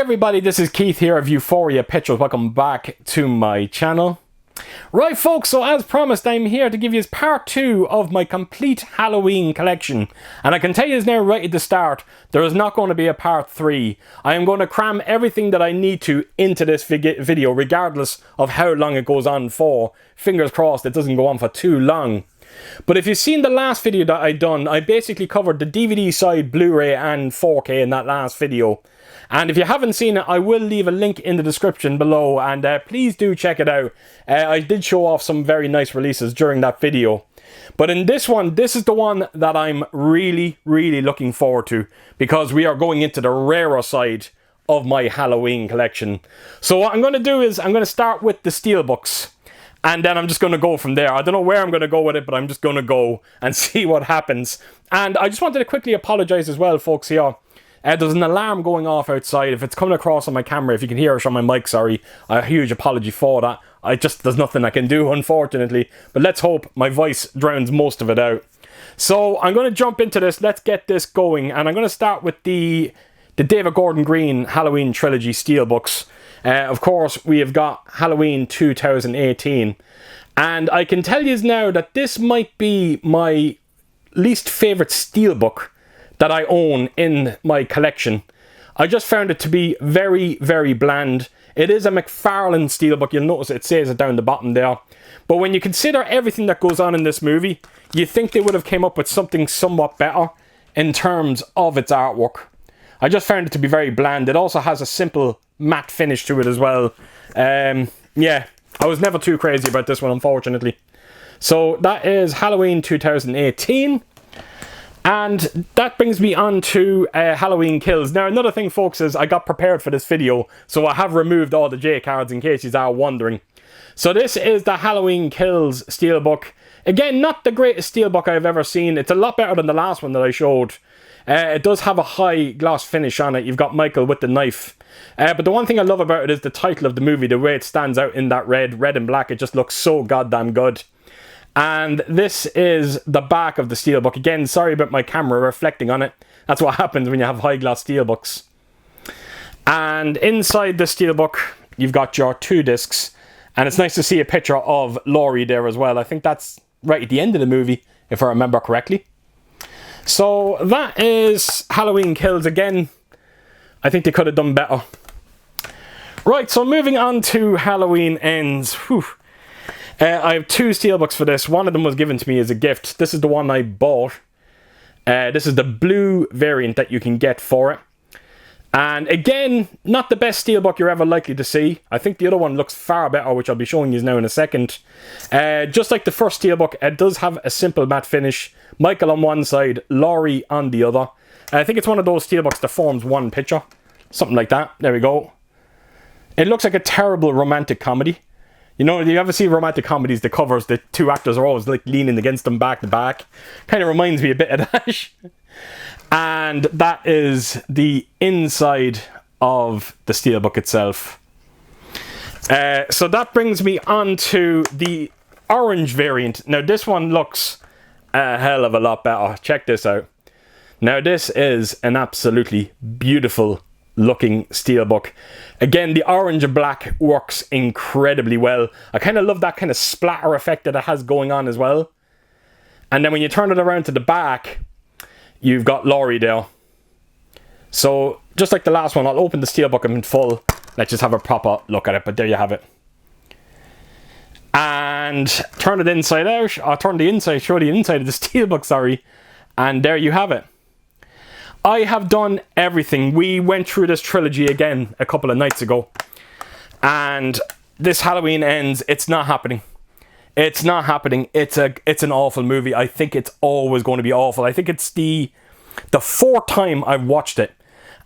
everybody, this is Keith here of Euphoria Pictures. Welcome back to my channel. Right folks, so as promised, I'm here to give you part 2 of my complete Halloween collection. And I can tell you now right at the start, there is not going to be a part 3. I am going to cram everything that I need to into this video, regardless of how long it goes on for. Fingers crossed it doesn't go on for too long. But if you've seen the last video that I done, I basically covered the DVD side, Blu-ray and 4K in that last video. And if you haven't seen it, I will leave a link in the description below, and please do check it out. I did show off some very nice releases during that video. But in this one, this is the one that I'm really looking forward to, because we are going into the rarer side of my Halloween collection. So what I'm going to do is I'm going to start with the Steelbooks. And then I'm just going to go from there. I don't know where I'm going to go with it, but I'm just going to go and see what happens. And I just wanted to quickly apologise as well, folks, here. There's an alarm going off outside. If it's coming across on my camera, if you can hear it on my mic, sorry, a huge apology for that. There's nothing I can do, unfortunately. But let's hope my voice drowns most of it out. So I'm going to jump into this. Let's get this going. And I'm going to start with the David Gordon Green Halloween Trilogy Steelbooks. Of course, we have got Halloween 2018. And I can tell you now that this might be my least favourite Steelbook that I own in my collection. I just found it to be very bland. It is a McFarlane Steelbook. You'll notice it says it down the bottom there. But when you consider everything that goes on in this movie, you think they would have came up with something somewhat better in terms of its artwork. I just found it to be very bland. It also has a simple matte finish to it as well. Yeah, I was never too crazy about this one, unfortunately. So that is Halloween 2018. And that brings me on to Halloween Kills. Now, another thing, folks, is I got prepared for this video, so I have removed all the J cards in case you are wondering. So this is the Halloween Kills Steelbook. Again, not the greatest Steelbook I've ever seen. It's a lot better than the last one that I showed. It does have a high gloss finish on it. You've got Michael with the knife. But the one thing I love about it is the title of the movie, the way it stands out in that red and black. It just looks so goddamn good. And this is the back of the Steelbook. Again, sorry about my camera reflecting on it. That's what happens when you have high gloss Steelbooks. And inside the Steelbook, you've got your 2 discs. And it's nice to see a picture of Laurie there as well. I think that's right at the end of the movie, if I remember correctly. So that is Halloween Kills. Again, I think they could have done better. Right, so moving on to Halloween Ends. Whew. I have 2 Steelbooks for this. One of them was given to me as a gift. This is the one I bought. This is the blue variant that you can get for it. And again, not the best Steelbook you're ever likely to see. I think the other one looks far better, which I'll be showing you now in a second. Just like the first Steelbook, it does have a simple matte finish. Michael on one side, Laurie on the other. I think it's one of those Steelbooks that forms one picture. Something like that. There we go. It looks like a terrible romantic comedy. You know, you ever see romantic comedies, the covers, the 2 actors are always like leaning against them back to back. Kind of reminds me a bit of that. And that is the inside of the Steelbook itself. So that brings me on to the orange variant. Now this one looks a hell of a lot better. Check this out. Now this is an absolutely beautiful looking Steelbook. Again, the orange and black works incredibly well. I kind of love that kind of splatter effect that it has going on as well. And then when you turn it around to the back, you've got Laurie there. So just like the last one, I'll open the Steelbook in full. Let's just have a proper look at it, but there you have it. And turn it inside out. I'll turn the inside, show the inside of the Steelbook, sorry. And there you have it. I have done everything. We went through this trilogy again a couple of nights ago. And this Halloween Ends, it's not happening. It's not happening. It's an awful movie. I think it's always going to be awful. I think it's the 4th time I've watched it.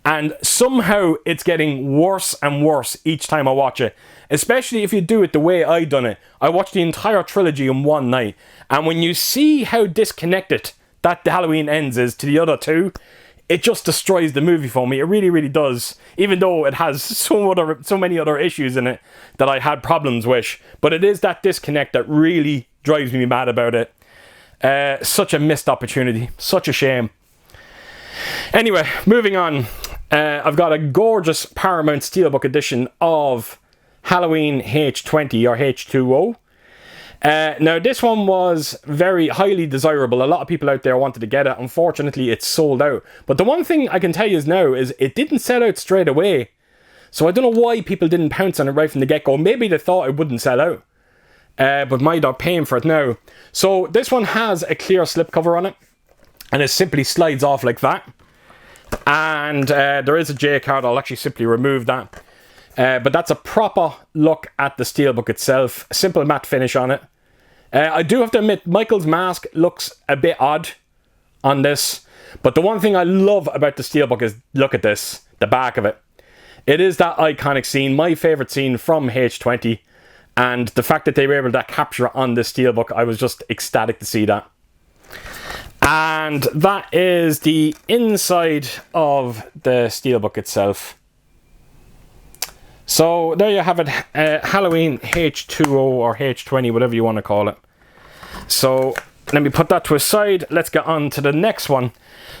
And somehow it's getting worse and worse each time I watch it. Especially if you do it the way I done it. I watched the entire trilogy in one night. And when you see how disconnected that Halloween Ends is to the other 2, it just destroys the movie for me. It really does. Even though it has so many other issues in it that I had problems with. But it is that disconnect that really drives me mad about it. Such a missed opportunity. Such a shame. Anyway, moving on. I've got a gorgeous Paramount Steelbook edition of Halloween H20 or H2O. Now this one was very highly desirable. A lot of people out there wanted to get it. Unfortunately, it's sold out. But the one thing I can tell you now is it didn't sell out straight away. So I don't know why people didn't pounce on it right from the get-go. Maybe they thought it wouldn't sell out. But mind, they're paying for it now. So this one has a clear slipcover on it. And it simply slides off like that. And there is a J card. I'll actually simply remove that. But that's a proper look at the Steelbook itself. A simple matte finish on it. I do have to admit, Michael's mask looks a bit odd on this. But the one thing I love about the Steelbook is, look at this, the back of it. It is that iconic scene, my favourite scene from H20. And the fact that they were able to capture it on this Steelbook, I was just ecstatic to see that. And that is the inside of the Steelbook itself. So there you have it, Halloween H2O or H20, whatever you want to call it. So let me put that to a side. Let's get on to the next one.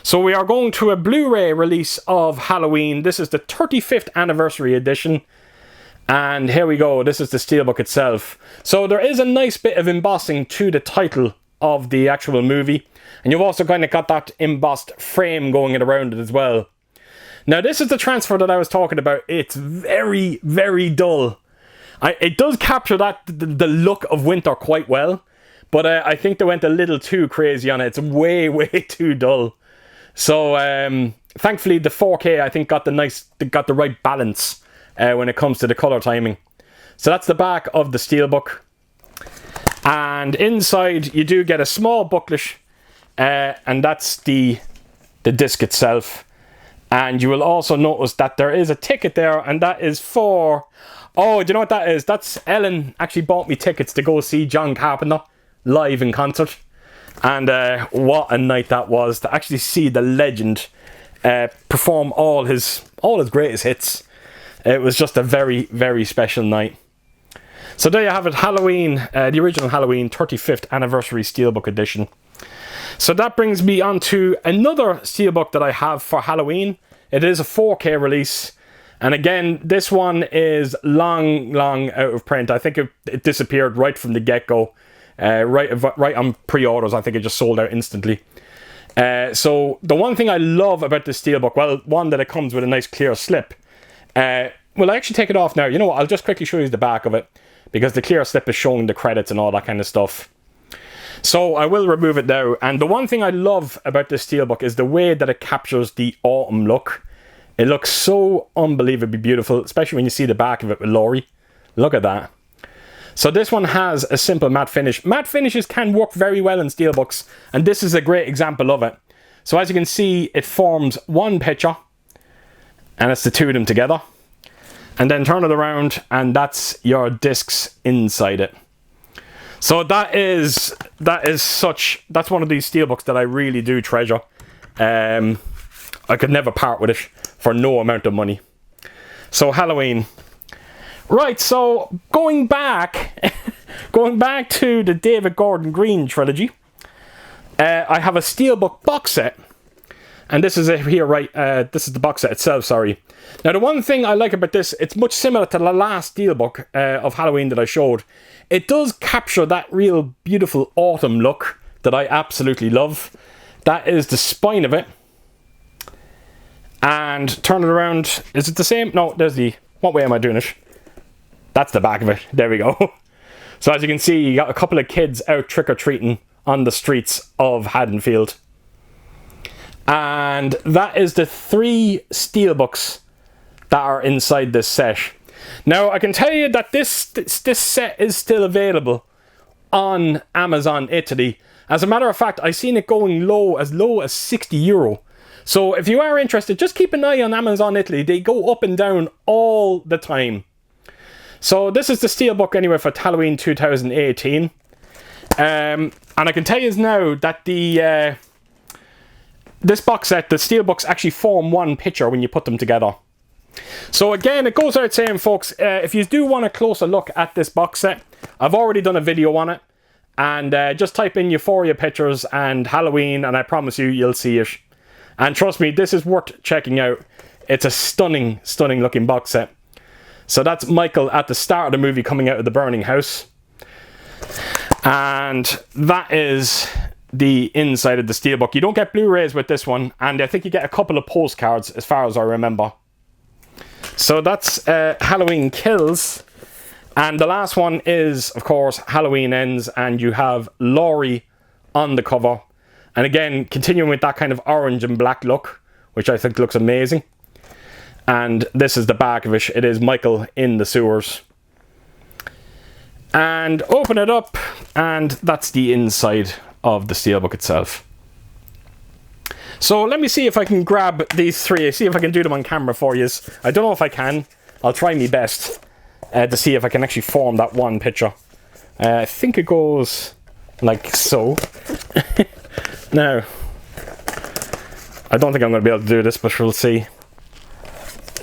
So we are going to a Blu-ray release of Halloween. This is the 35th anniversary edition. And here we go. This is the Steelbook itself. So there is a nice bit of embossing to the title of the actual movie. And you've also kind of got that embossed frame going around it as well. Now this is the transfer that I was talking about. It's very, very dull. It does capture the look of winter quite well. But I think they went a little too crazy on it. It's way, way too dull. So thankfully the 4K I think got the right balance when it comes to the colour timing. So that's the back of the Steelbook. And inside you do get a small booklet. And that's the disc itself. And you will also notice that there is a ticket there, and that is for... Oh, do you know what that is? That's Ellen actually bought me tickets to go see John Carpenter live in concert. And what a night that was, to actually see the legend perform all his greatest hits. It was just a very, very special night. So there you have it, Halloween, the original Halloween 35th anniversary Steelbook edition. So that brings me on to another Steelbook that I have for Halloween. It is a 4K release. And again, this one is long out of print. I think it disappeared right from the get-go. Right on pre-orders, I think it just sold out instantly. So the one thing I love about the Steelbook, well, one, that it comes with a nice clear slip. Well, I actually take it off now. You know what? I'll just quickly show you the back of it, because the clear slip is showing the credits and all that kind of stuff. So I will remove it now. And the one thing I love about this Steelbook is the way that it captures the autumn look. It looks so unbelievably beautiful, especially when you see the back of it with Bluray. Look at that. So this one has a simple matte finish. Matte finishes can work very well in Steelbooks, and this is a great example of it. So as you can see, it forms one picture, and it's the two of them together. And then turn it around, and that's your discs inside it. So that's one of these Steelbooks that I really do treasure. I could never part with it for no amount of money. So Halloween. Right, so going back to the David Gordon Green trilogy, I have a Steelbook box set. And this is it here, right? This is the box set itself, sorry. Now, the one thing I like about this, it's much similar to the last Steelbook of Halloween that I showed. It does capture that real beautiful autumn look that I absolutely love. That is the spine of it. And turn it around. Is it the same? No, there's the... What way am I doing it? That's the back of it. There we go. So as you can see, you got a couple of kids out trick-or-treating on the streets of Haddonfield. And that is the 3 Steelbooks that are inside this set. Now, I can tell you that this set is still available on Amazon Italy. As a matter of fact, I've seen it going as low as €60. So if you are interested, just keep an eye on Amazon Italy. They go up and down all the time. So this is the Steelbook anyway for Halloween 2018. And I can tell you now that this box set, the Steelbooks actually form one picture when you put them together. So again, it goes out saying, folks, if you do want a closer look at this box set, I've already done a video on it. And just type in Euphoria pictures and Halloween, and I promise you, you'll see it. And trust me, this is worth checking out. It's a stunning, stunning looking box set. So that's Michael at the start of the movie coming out of the burning house. And that is the inside of the Steelbook. You don't get Blu-rays with this one, and I think you get a couple of postcards as far as I remember. So that's Halloween Kills. And the last one is, of course, Halloween Ends, and you have Laurie on the cover. And again, continuing with that kind of orange and black look, which I think looks amazing. And this is the back of it. It is Michael in the sewers. And open it up, and that's the inside of the Steelbook itself. So let me see if I can grab these three, see if I can do them on camera for you. I don't know if I can. I'll try my best to see if I can actually form that one picture. I think it goes like so. Now, I don't think I'm going to be able to do this, but we'll see.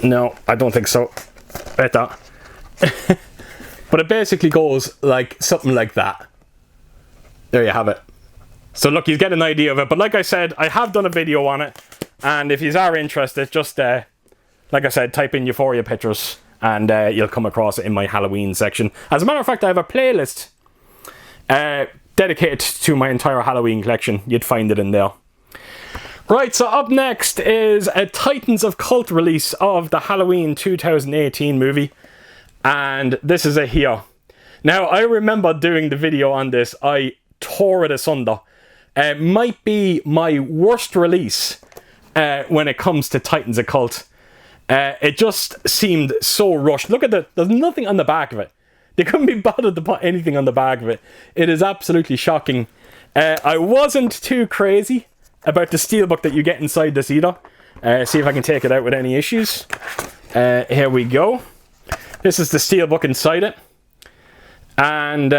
No, I don't think so. Better. But it basically goes like something like that. There you have it. So look, you get an idea of it. But like I said, I have done a video on it. And if you are interested, just, like I said, type in Euphoria pictures. And you'll come across it in my Halloween section. As a matter of fact, I have a playlist dedicated to my entire Halloween collection. You'd find it in there. Right, so up next is a Titans of Cult release of the Halloween 2018 movie. And this is it here. Now, I remember doing the video on this. I tore it asunder. It might be my worst release when it comes to Titans of Cult. It just seemed so rushed. Look at that. There's nothing on the back of it. They couldn't be bothered to put anything on the back of it. It is absolutely shocking. I wasn't too crazy about the Steelbook that you get inside this either. See if I can take it out with any issues. Here we go. This is the Steelbook inside it. And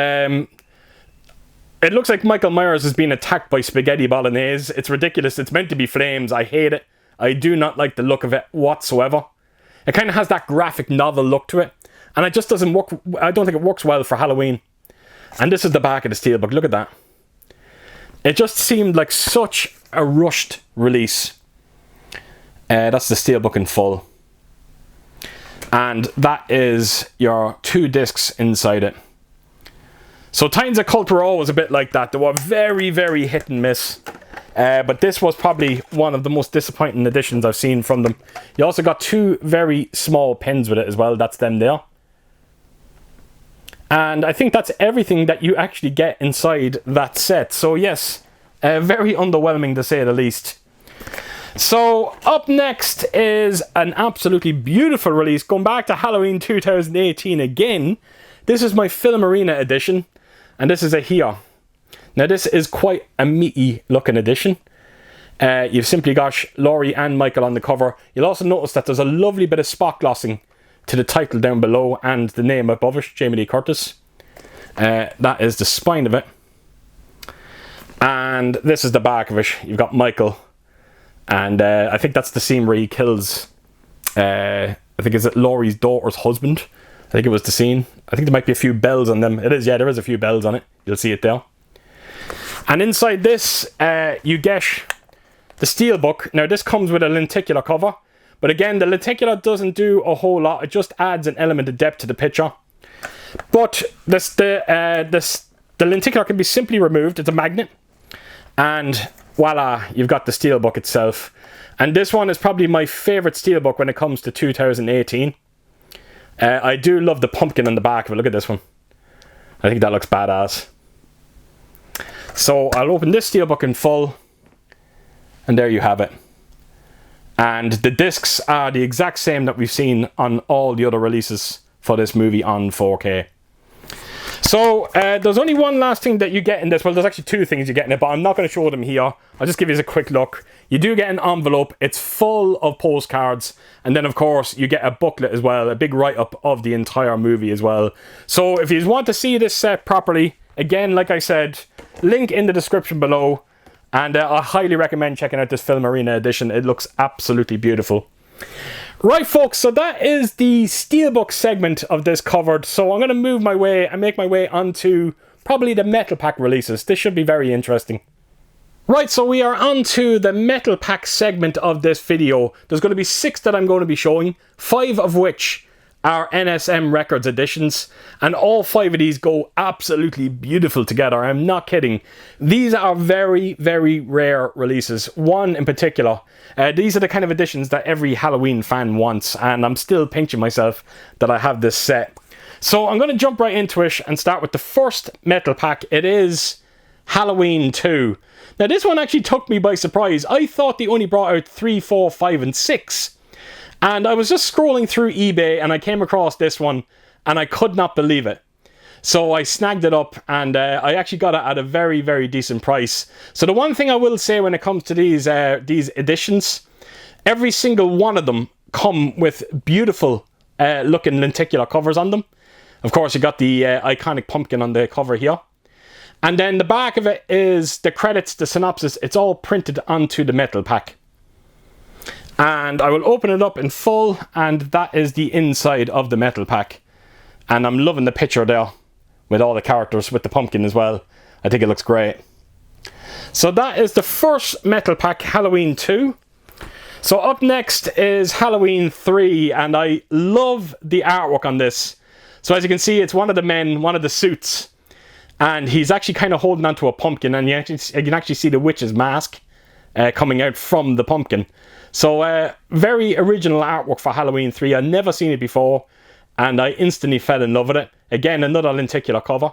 it looks like Michael Myers is being attacked by spaghetti bolognese. It's ridiculous. It's meant to be flames. I hate it. I do not like the look of it whatsoever. It kind of has that graphic novel look to it. And it just doesn't work. I don't think it works well for Halloween. And this is the back of the Steelbook. Look at that. It just seemed like such a rushed release. That's the Steelbook in full. And that is your 2 discs inside it. So Titans of Cult were always a bit like that. They were very, very hit and miss. But this was probably one of the most disappointing editions I've seen from them. You also got 2 very small pins with it as well. That's them there. And I think that's everything that you actually get inside that set. So yes, very underwhelming to say the least. So up next is an absolutely beautiful release. Going back to Halloween 2018 again. This is my Film Arena edition. And this is it here. Now this is quite a meaty looking edition. You've simply got Laurie and Michael on the cover. You'll also notice that there's a lovely bit of spot glossing to the title down below and the name above it, Jamie Lee Curtis. That is the spine of it. And this is the back of it. You've got Michael. And I think that's the scene where he kills, I think is it Laurie's daughter's husband. I think it was the scene. I think there might be a few bells on them. It is, yeah, there is a few bells on it. You'll see it there. And inside this, you get the Steelbook. Now this comes with a lenticular cover. But again, the lenticular doesn't do a whole lot. It just adds an element of depth to the picture. But the lenticular can be simply removed. It's a magnet. And voila, you've got the Steelbook itself. And this one is probably my favourite Steelbook when it comes to 2018. I do love the pumpkin on the back of it. Look at this one. I think that looks badass. So I'll open this Steelbook in full. And there you have it. And the discs are the exact same that we've seen on all the other releases for this movie on 4K. So, there's only one last thing that you get in this. Well, there's actually 2 things you get in it, but I'm not going to show them here. I'll just give you a quick look. You do get an envelope. It's full of postcards. And then, of course, you get a booklet as well. A big write-up of the entire movie as well. So, if you want to see this set properly, again, like I said, link in the description below. And I highly recommend checking out this Film Arena edition. It looks absolutely beautiful. Right, folks, so that is the Steelbook segment of this covered. So I'm going to move my way and make my way onto probably the Metalpack releases. This should be very interesting. Right, so we are on to the Metalpacks segment of this video. There's going to be 6 that I'm going to be showing, 5 of which are NSM Records editions, and all 5 of these go absolutely beautiful together. I'm not kidding. These are very, very rare releases. One in particular, these are the kind of editions that every Halloween fan wants, and I'm still pinching myself that I have this set. So I'm going to jump right into it and start with the first metal pack. It is Halloween 2. Now this one actually took me by surprise. I thought they only brought out 3, 4, 5 and 6. And I was just scrolling through eBay and I came across this one and I could not believe it. So I snagged it up and I actually got it at a very, very decent price. So the one thing I will say when it comes to these editions, every single one of them come with beautiful looking lenticular covers on them. Of course, you got the iconic pumpkin on the cover here. And then the back of it is the credits, the synopsis. It's all printed onto the metal pack. And I will open it up in full, and that is the inside of the metal pack. And I'm loving the picture there with all the characters, with the pumpkin as well. I think it looks great. So that is the first metal pack, Halloween 2. So up next is Halloween 3, and I love the artwork on this. So as you can see, it's one of the men, one of the suits. And he's actually kind of holding onto a pumpkin, and you can actually see the witch's mask coming out from the pumpkin. So very original artwork for Halloween 3. I've never seen it before, and I instantly fell in love with it. Again, another lenticular cover.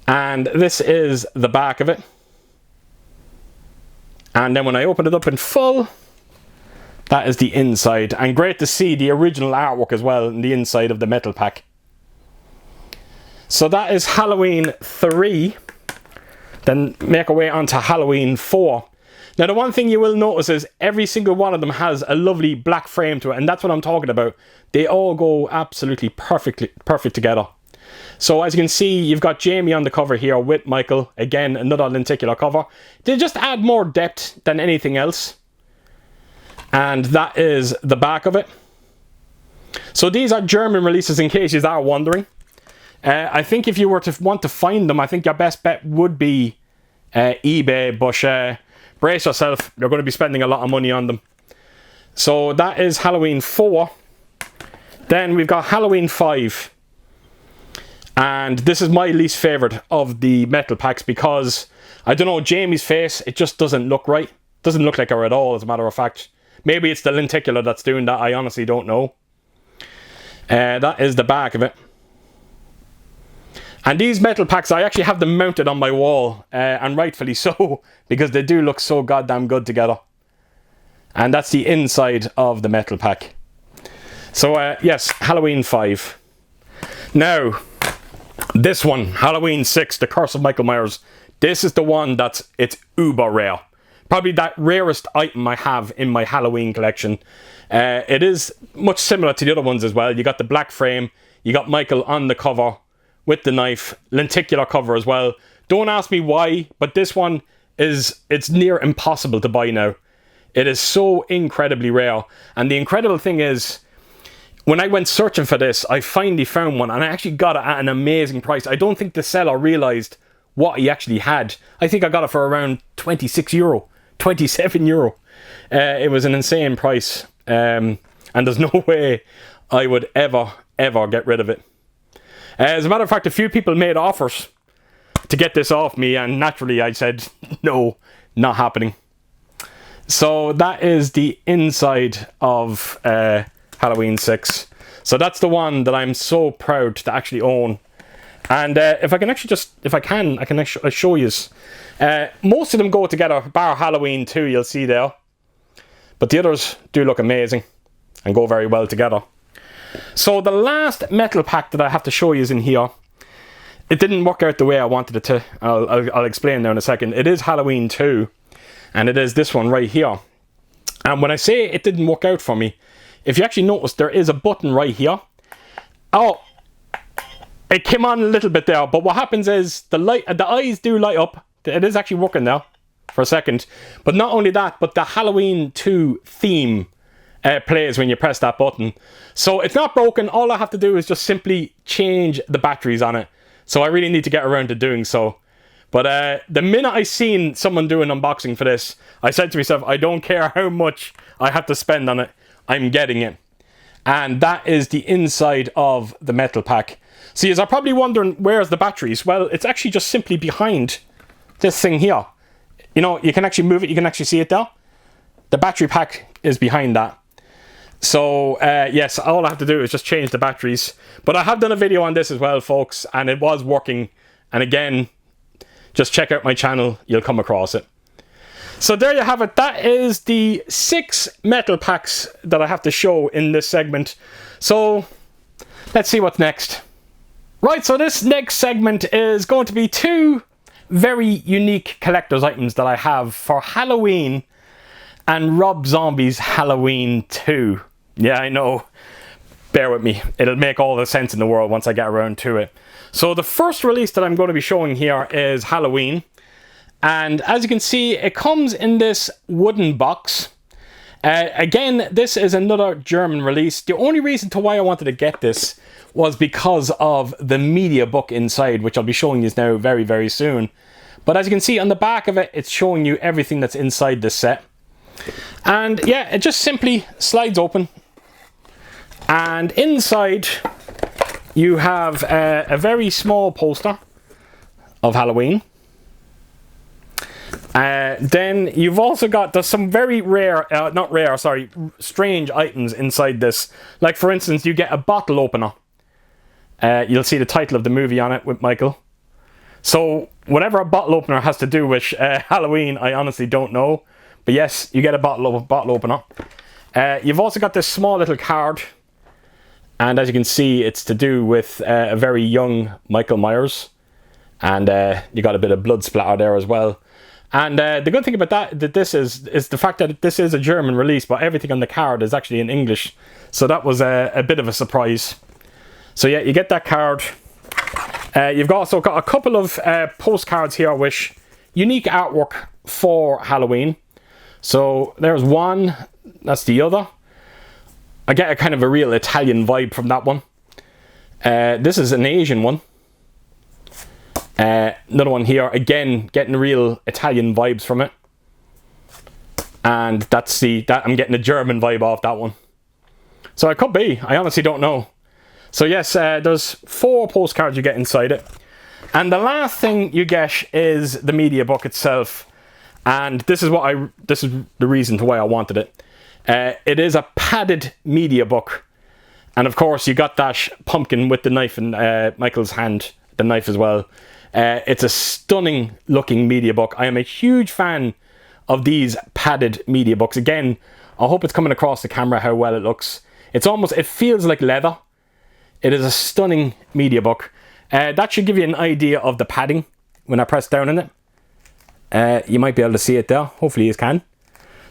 And this is the back of it. And then when I open it up in full, that is the inside. And great to see the original artwork as well in the inside of the metal pack. So that is Halloween 3. Then make our way on to Halloween 4. Now the one thing you will notice is every single one of them has a lovely black frame to it, and that's what I'm talking about. They all go absolutely perfect together. So as you can see, you've got Jamie on the cover here with Michael. Again, another lenticular cover. They just add more depth than anything else. And that is the back of it. So these are German releases, in case you are wondering. I think if you were to want to find them, I think your best bet would be eBay, but brace yourself, you're going to be spending a lot of money on them. So that is Halloween 4. Then we've got Halloween 5. And this is my least favourite of the metal packs because, I don't know, Jamie's face, it just doesn't look right. Doesn't look like her at all, as a matter of fact. Maybe it's the lenticular that's doing that, I honestly don't know. That is the back of it. And these metal packs, I actually have them mounted on my wall, and rightfully so, because they do look so goddamn good together. And that's the inside of the metal pack. So, yes, Halloween 5. Now, this one, Halloween 6, The Curse of Michael Myers. This is the one it's uber rare. Probably that rarest item I have in my Halloween collection. It is much similar to the other ones as well. You got the black frame, you got Michael on the cover with the knife, lenticular cover as well. Don't ask me why, but this one it's near impossible to buy now. It is so incredibly rare. And the incredible thing is, when I went searching for this, I finally found one, and I actually got it at an amazing price. I don't think the seller realised what he actually had. I think I got it for around 26 euro, 27 euro. It was an insane price, and there's no way I would ever get rid of it. As a matter of fact, a few people made offers to get this off me, and naturally I said, no, not happening. So that is the inside of Halloween 6. So that's the one that I'm so proud to actually own. And if I can actually show you. Most of them go together, bar Halloween 2, you'll see there. But the others do look amazing and go very well together. So the last metal pack that I have to show you is in here. It didn't work out the way I wanted it to. I'll explain now in a second. It is Halloween 2, and it is this one right here. And when I say it didn't work out for me, if you actually notice, there is a button right here. Oh, it came on a little bit there, but what happens is the eyes do light up. It is actually working now for a second. But not only that, but the Halloween 2 theme plays when you press that button. So it's not broken. All I have to do is just simply change the batteries on it. So I really need to get around to doing so. But the minute I seen someone do an unboxing for this, I said to myself, I don't care how much I have to spend on it, I'm getting it. And that is the inside of the metal pack. So you're probably wondering, where's the batteries? Well, it's actually just simply behind this thing here. You know, you can actually move it, you can actually see it there. The battery pack is behind that. So, yes, all I have to do is just change the batteries. But I have done a video on this as well, folks, and it was working. And again, just check out my channel, you'll come across it. So there you have it. That is the 6 metal packs that I have to show in this segment. So, let's see what's next. Right, so this next segment is going to be 2 very unique collector's items that I have for Halloween and Rob Zombie's Halloween 2. Yeah, I know. Bear with me. It'll make all the sense in the world once I get around to it. So the first release that I'm going to be showing here is Halloween. And as you can see, it comes in this wooden box. Again, this is another German release. The only reason to why I wanted to get this was because of the Mediabook inside, which I'll be showing you now very, very soon. But as you can see on the back of it, it's showing you everything that's inside this set. And yeah, it just simply slides open. And inside, you have a very small poster of Halloween. Then you've also got, there's some very rare, strange items inside this. Like for instance, you get a bottle opener. You'll see the title of the movie on it with Michael. So whatever a bottle opener has to do with Halloween, I honestly don't know. But yes, you get a bottle opener. You've also got this small little card. And as you can see, it's to do with a very young Michael Myers. And you got a bit of blood splatter there as well. And the good thing about that this is the fact that this is a German release, but everything on the card is actually in English. So that was a bit of a surprise. So yeah, you get that card. You've also got a couple of postcards here with unique artwork for Halloween. So there's one, that's the other. I get a kind of a real Italian vibe from that one. This is an Asian one. Another one here, again, getting real Italian vibes from it. And that's I'm getting a German vibe off that one. So it could be, I honestly don't know. So yes, there's 4 postcards you get inside it. And the last thing you get is the Mediabook itself. And this is the reason why I wanted it. It is a padded Mediabook. And of course, you got that pumpkin with the knife in Michael's hand, the knife as well. It's a stunning looking Mediabook. I am a huge fan of these padded Mediabooks. Again, I hope it's coming across the camera how well it looks. It feels like leather. It is a stunning Mediabook. That should give you an idea of the padding when I press down on it. You might be able to see it there. Hopefully you can.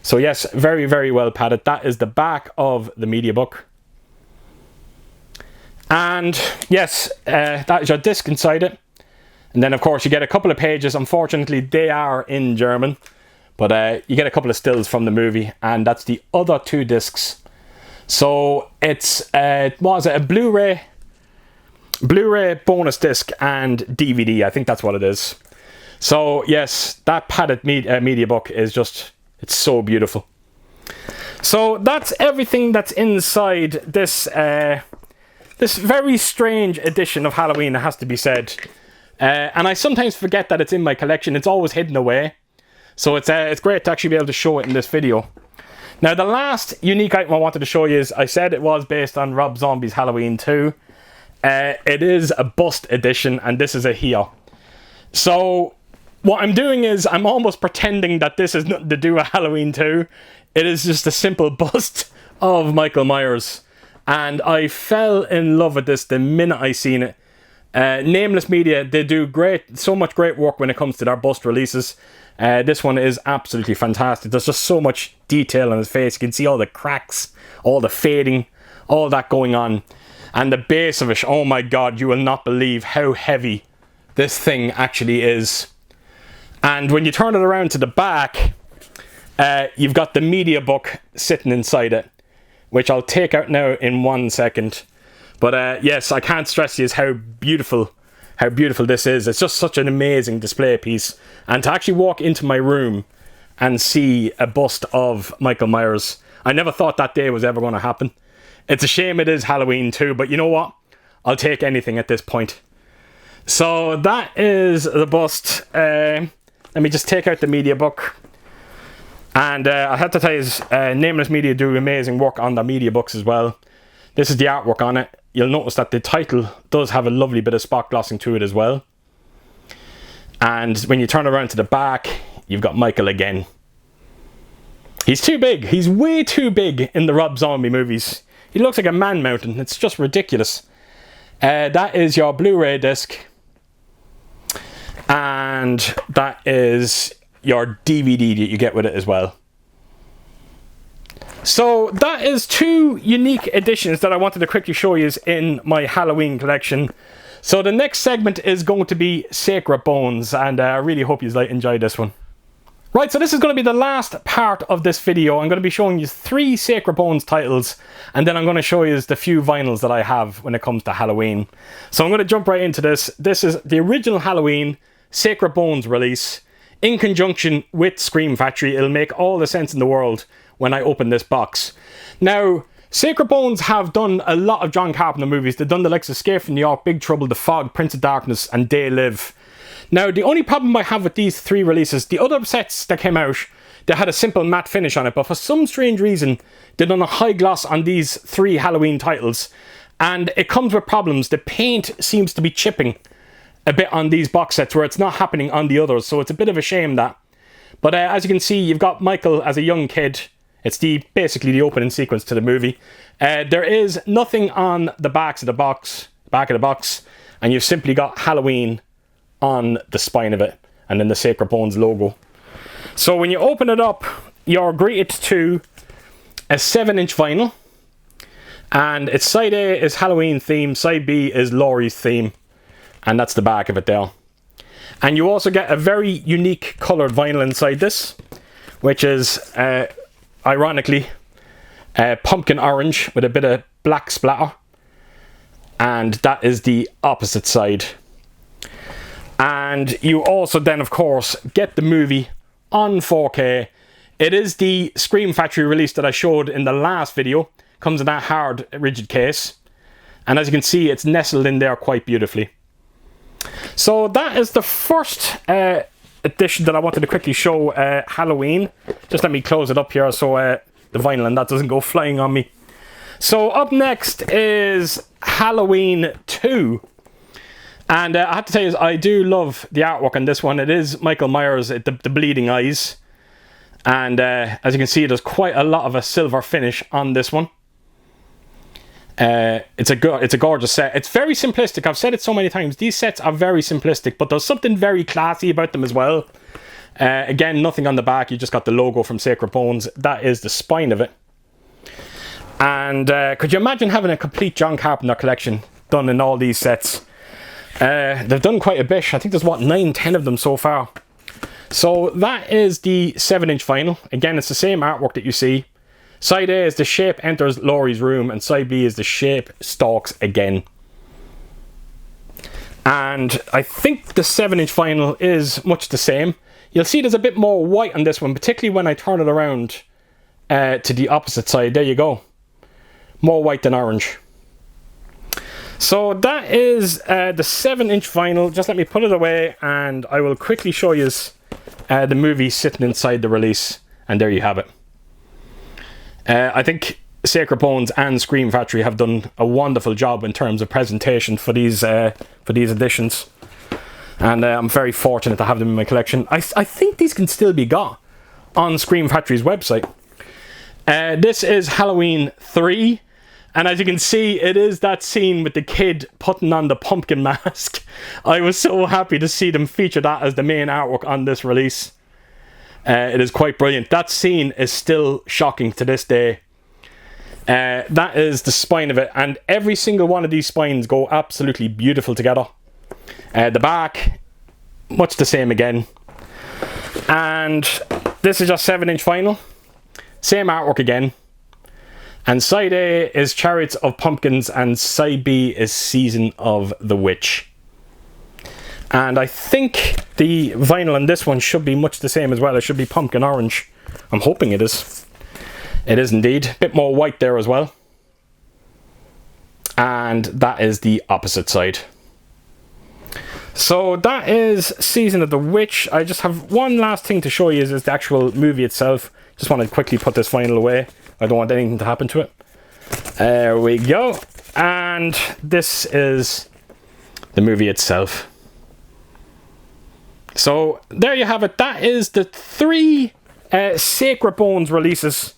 So yes, very, very well padded. That is the back of the Mediabook. And yes, that is your disc inside it. And then of course you get a couple of pages. Unfortunately, they are in German. But you get a couple of stills from the movie. And that's the other 2 discs. So it's, what is it, a Blu-ray bonus disc and DVD. I think that's what it is. So yes, that padded Mediabook is just, it's so beautiful. So that's everything that's inside this this very strange edition of Halloween, it has to be said. And I sometimes forget that it's in my collection. It's always hidden away. So it's great to actually be able to show it in this video. Now the last unique item I wanted to show you is, I said it was based on Rob Zombie's Halloween 2. It is a bust edition, and this is a here. So what I'm doing is I'm almost pretending that this is nothing to do with Halloween 2. It is just a simple bust of Michael Myers. And I fell in love with this the minute I seen it. Nameless Media, they do so much great work when it comes to their bust releases. This one is absolutely fantastic. There's just so much detail on his face. You can see all the cracks, all the fading, all that going on. And the base of it, oh my god, you will not believe how heavy this thing actually is. And when you turn it around to the back, you've got the Mediabook sitting inside it, which I'll take out now in 1 second. But yes, I can't stress to you how beautiful how beautiful this is. It's just such an amazing display piece. And to actually walk into my room and see a bust of Michael Myers, I never thought that day was ever going to happen. It's a shame it is Halloween too, but you know what? I'll take anything at this point. So that is the bust. Let me just take out the Mediabook. And I have to tell you, Nameless Media do amazing work on the Mediabooks as well. This is the artwork on it. You'll notice that the title does have a lovely bit of spot glossing to it as well. And when you turn around to the back, you've got Michael again. He's too big. He's way too big in the Rob Zombie movies. He looks like a man mountain. It's just ridiculous. That is your Blu-ray disc. And that is your DVD that you get with it as well. So that is two unique editions that I wanted to quickly show you in my Halloween collection. So the next segment is going to be Sacred Bones, and I really hope you enjoy this one. Right, so this is going to be the last part of this video. I'm going to be showing you 3 Sacred Bones titles, and then I'm going to show you the few vinyls that I have when it comes to Halloween. So I'm going to jump right into this. This is the original Halloween Sacred Bones release in conjunction with Scream Factory. It'll make all the sense in the world when I open this box. Now, Sacred Bones have done a lot of John Carpenter movies. They've done the likes of Escape from New York, Big Trouble, The Fog, Prince of Darkness, and They Live. Now, the only problem I have with these 3 releases, the other sets that came out, they had a simple matte finish on it, but for some strange reason, they've done a high gloss on these 3 Halloween titles, and it comes with problems. The paint seems to be chipping a bit on these box sets, where it's not happening on the others, so it's a bit of a shame that. But as you can see, you've got Michael as a young kid. It's basically the opening sequence to the movie. There is nothing on the back of the box, and you've simply got Halloween on the spine of it, and then the Sacred Bones logo. So when you open it up, you're greeted to a 7-inch vinyl, and its side A is Halloween theme, side B is Laurie's theme, and that's the back of it there. And you also get a very unique coloured vinyl inside this, which is ironically pumpkin orange with a bit of black splatter, and that is the opposite side. And you also then, of course, get the movie on 4K. It is the Scream Factory release that I showed in the last video. Comes in that hard, rigid case. And as you can see, it's nestled in there quite beautifully. So that is the first edition that I wanted to quickly show, Halloween. Just let me close it up here so the vinyl and that doesn't go flying on me. So up next is Halloween 2. And I have to tell you, I do love the artwork on this one. It is Michael Myers, the bleeding eyes. And as you can see, there's quite a lot of a silver finish on this one. It's a gorgeous set. It's very simplistic. I've said it so many times. These sets are very simplistic, but there's something very classy about them as well. Again, nothing on the back. You just got the logo from Sacred Bones. That is the spine of it. And could you imagine having a complete John Carpenter collection done in all these sets? They've done quite a bit. I think there's, what, 9, 10 of them so far. So that is the 7-inch vinyl. Again, it's the same artwork that you see. Side A is the shape enters Laurie's room, and side B is the shape stalks again. And I think the 7-inch vinyl is much the same. You'll see there's a bit more white on this one, particularly when I turn it around to the opposite side. There you go. More white than orange. So that is the 7-inch vinyl. Just let me put it away and I will quickly show you the movie sitting inside the release. And there you have it. I think Sacred Bones and Scream Factory have done a wonderful job in terms of presentation for these editions. And I'm very fortunate to have them in my collection. I think these can still be got on Scream Factory's website. This is Halloween 3. And as you can see, it is that scene with the kid putting on the pumpkin mask. I was so happy to see them feature that as the main artwork on this release. It is quite brilliant. That scene is still shocking to this day. That is the spine of it. And every single one of these spines go absolutely beautiful together. The back, much the same again. And this is just 7-inch vinyl. Same artwork again. And side A is Chariots of Pumpkins and side B is Season of the Witch. And I think the vinyl on this one should be much the same as well. It should be pumpkin orange. I'm hoping it is. It is indeed. A bit more white there as well. And that is the opposite side. So that is Season of the Witch. I just have one last thing to show you is the actual movie itself. Just want to quickly put this vinyl away. I don't want anything to happen to it. There we go. And this is the movie itself. So there you have it. That is the 3 Sacred Bones releases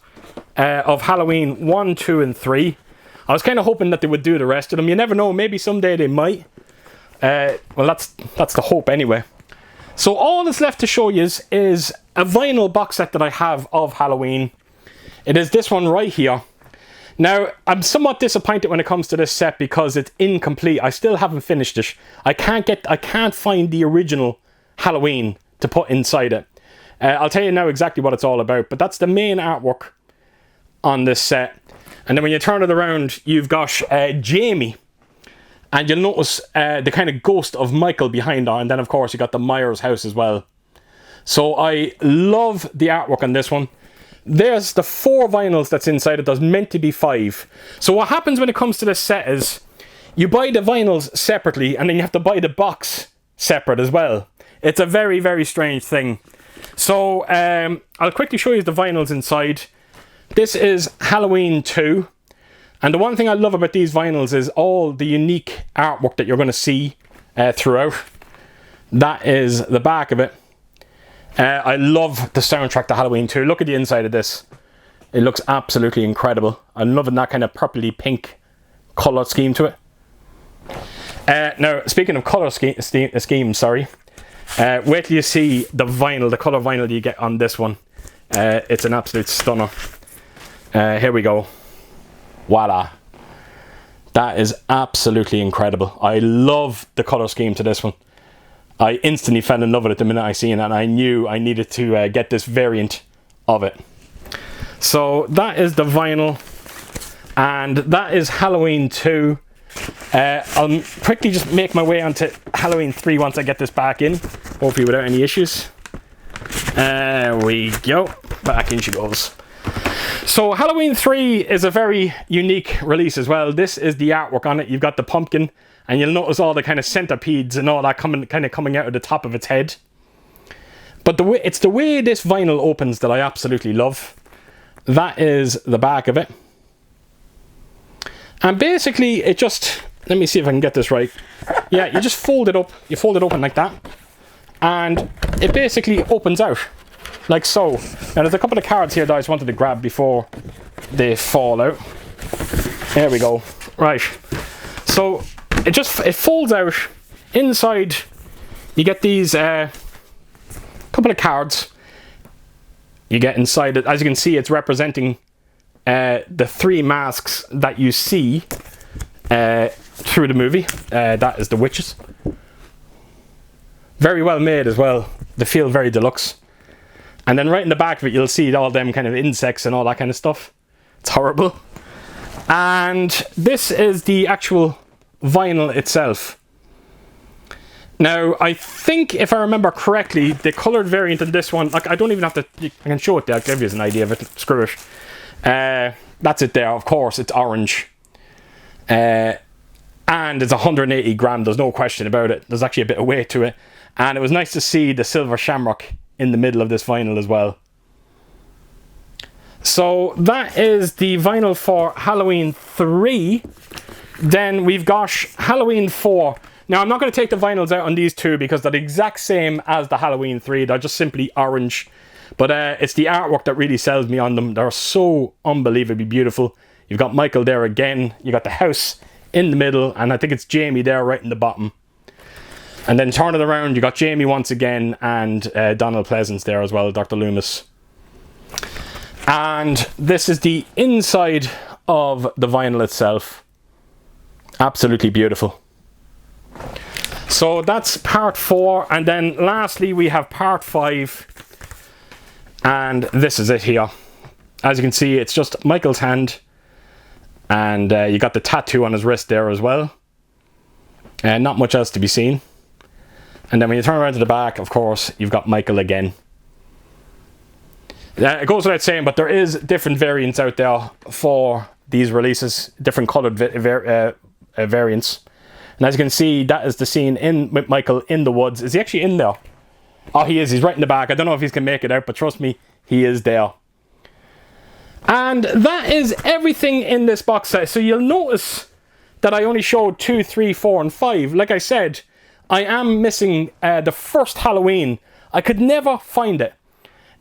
of Halloween 1, 2 and 3. I was kind of hoping that they would do the rest of them. You never know, maybe someday they might. Well, that's the hope anyway. So all that's left to show you is a vinyl box set that I have of Halloween. It is this one right here. Now, I'm somewhat disappointed when it comes to this set because it's incomplete. I still haven't finished it. I can't find the original Halloween to put inside it. I'll tell you now exactly what it's all about, but that's the main artwork on this set. And then when you turn it around, you've got Jamie. And you'll notice the kind of ghost of Michael behind her. And then, of course, you got the Myers house as well. So I love the artwork on this one. There's the 4 vinyls that's inside it. There's meant to be 5. So what happens when it comes to this set is you buy the vinyls separately and then you have to buy the box separate as well. It's a very, very strange thing. So I'll quickly show you the vinyls inside. This is Halloween 2. And the one thing I love about these vinyls is all the unique artwork that you're going to see throughout. That is the back of it. I love the soundtrack to Halloween 2. Look at the inside of this. It looks absolutely incredible. I'm loving that kind of purpley pink colour scheme to it. Now, speaking of colour scheme, sorry. Wait till you see the vinyl, the colour vinyl you get on this one. It's an absolute stunner. Here we go. Voila. That is absolutely incredible. I love the colour scheme to this one. I instantly fell in love with it the minute I seen it, and I knew I needed to get this variant of it. So that is the vinyl, and that is Halloween 2. I'll quickly just make my way onto Halloween 3 once I get this back in, hopefully without any issues. There we go. Back in she goes. So Halloween 3 is a very unique release as well. This is the artwork on it. You've got the pumpkin, and you'll notice all the kind of centipedes and all that coming out of the top of its head. But it's the way this vinyl opens that I absolutely love. That is the back of it. And basically it just, let me see if I can get this right. Yeah, you just fold it up. You fold it open like that. And it basically opens out. Like so. Now there's a couple of cards here that I just wanted to grab before they fall out. There we go. Right. So it folds out. Inside you get these couple of cards. You get inside it. As you can see, it's representing the 3 masks that you see through the movie. That is the witches. Very well made as well. They feel very deluxe. And then right in the back of it, you'll see all them kind of insects and all that kind of stuff. It's horrible. And this is the actual vinyl itself. Now, I think if I remember correctly, the coloured variant of this one, like I don't even have to, I can show it there, I'll give you an idea of it, screw it. That's it there, of course, it's orange. And it's 180 grams, there's no question about it. There's actually a bit of weight to it. And it was nice to see the silver shamrock in the middle of this vinyl as well. So that is the vinyl for Halloween 3. Then we've got Halloween 4. Now I'm not going to take the vinyls out on these 2 because they're the exact same as the Halloween 3. They're just simply orange. But it's the artwork that really sells me on them. They're so unbelievably beautiful. You've got Michael there again. You got the house in the middle. And I think it's Jamie there right in the bottom. And then turn it around, you got Jamie once again and Donald Pleasance there as well, Dr. Loomis. And this is the inside of the vinyl itself. Absolutely beautiful. So that's part 4. And then lastly, we have part 5. And this is it here. As you can see, it's just Michael's hand. And you got the tattoo on his wrist there as well. And not much else to be seen. And then when you turn around to the back, of course, you've got Michael again. It goes without saying, but there is different variants out there for these releases, different coloured variants. And as you can see, that is the scene with Michael in the woods. Is he actually in there? Oh, he is. He's right in the back. I don't know if he's going to make it out, but trust me, he is there. And that is everything in this box set. So you'll notice that I only showed 2, 3, 4, and 5. Like I said, I am missing the first Halloween. I could never find it.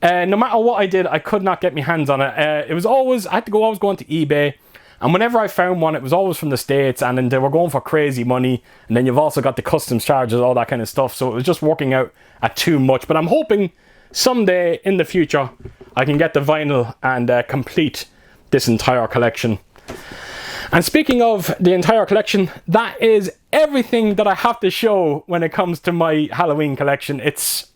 No matter what I did, I could not get my hands on it. It was always, I had to go, always go onto eBay. And whenever I found one, it was always from the States, and then they were going for crazy money. And then you've also got the customs charges, all that kind of stuff. So it was just working out at too much. But I'm hoping someday in the future, I can get the vinyl and complete this entire collection. And speaking of the entire collection, that is everything that I have to show when it comes to my Halloween collection. It's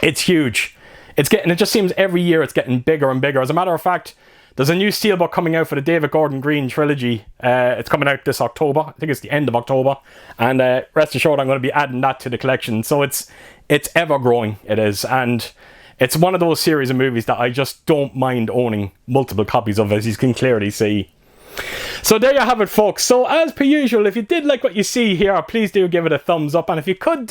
huge. It just seems every year it's getting bigger and bigger. As a matter of fact, there's a new Steelbook coming out for the David Gordon Green trilogy. It's coming out this October. I think it's the end of October. And rest assured, I'm going to be adding that to the collection. So it's ever growing, it is. And it's one of those series of movies that I just don't mind owning multiple copies of, as you can clearly see. So there you have it, folks. So as per usual, if you did like what you see here, please do give it a thumbs up. And if you could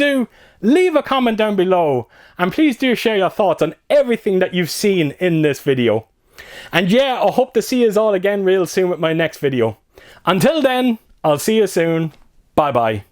leave a comment down below. And please do share your thoughts on everything that you've seen in this video. And yeah, I hope to see you all again real soon with my next video. Until then, I'll see you soon. Bye bye.